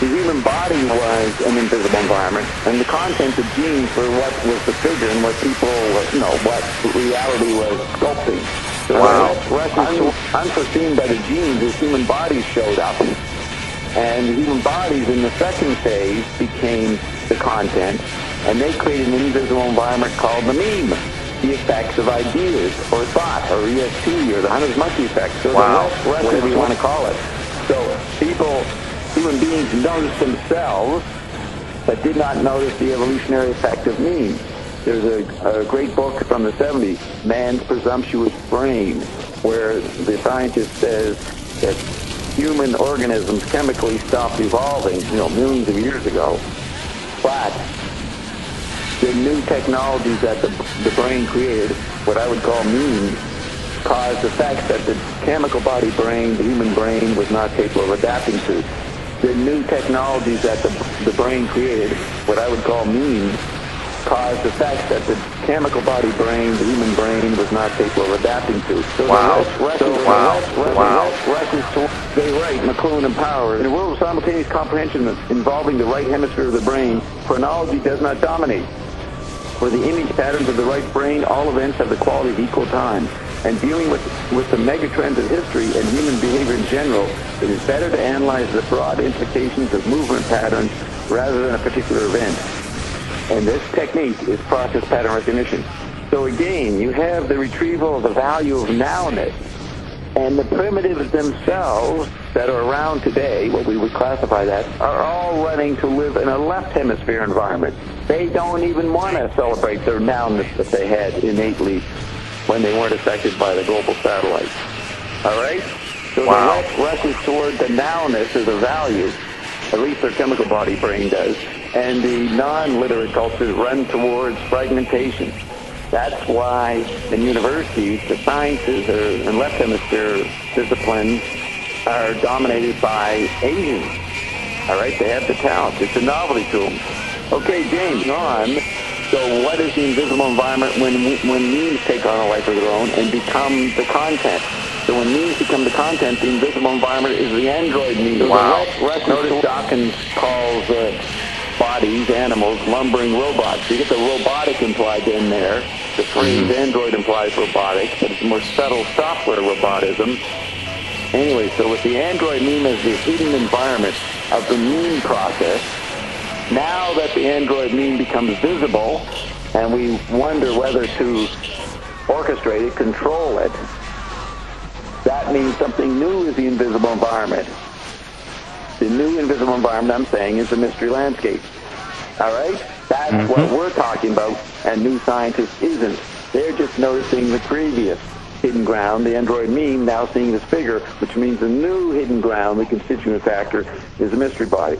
The human body was an invisible environment, and the contents of genes were what was the figure and what people, what reality was sculpting. So unforeseen by the genes, the human bodies showed up. And the human bodies in the second phase became the content, and they created an invisible environment called the meme, the effects of ideas, or thought, or ESP, or the hunter's monkey effect, or whatever you want to call it. So human beings noticed themselves, but did not notice the evolutionary effect of memes. There's a great book from the 70s, Man's Presumptuous Brain, where the scientist says that human organisms chemically stopped evolving, millions of years ago. But the new technologies that the brain created, what I would call memes, caused effects that the chemical body brain, the human brain, was not capable of adapting to. The new technologies that the brain created, what I would call memes, caused effects that the chemical body brain, the human brain, was not capable of adapting to. So they write, McLuhan and Powers, in a world of simultaneous comprehension involving the right hemisphere of the brain, chronology does not dominate. For the image patterns of the right brain, all events have the quality of equal time. And dealing with the megatrends of history and human behavior in general, it is better to analyze the broad implications of movement patterns rather than a particular event. And this technique is process pattern recognition. So again, you have the retrieval of the value of nowness, and the primitives themselves that are around today, what we would classify that, are all running to live in a left hemisphere environment. They don't even want to celebrate their nowness that they had innately when they weren't affected by the global satellites. All right? So the left rushes toward the nowness as a value, at least their chemical body brain does, and the non-literate cultures run towards fragmentation. That's why in universities, the sciences and left hemisphere disciplines are dominated by Asians. All right? They have the talent. It's a novelty to them. Okay, James, on. So what is the invisible environment when memes take on a life of their own and become the content? So when memes become the content, the invisible environment is the android meme. Notice Dawkins calls bodies, animals, lumbering robots. You get the robotic implied in there. The phrase android implies robotic, but it's more subtle software robotism. Anyway, so with the android meme as the hidden environment of the meme process, now that the android meme becomes visible, and we wonder whether to orchestrate it, control it, that means something new is the invisible environment. The new invisible environment, I'm saying, is the mystery landscape. All right? That's what we're talking about, and new scientists isn't. They're just noticing the previous hidden ground, the android meme, now seeing this figure, which means the new hidden ground, the constituent factor, is the mystery body.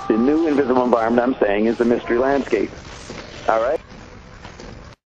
The new invisible environment, I'm saying, is the mystery landscape. All right?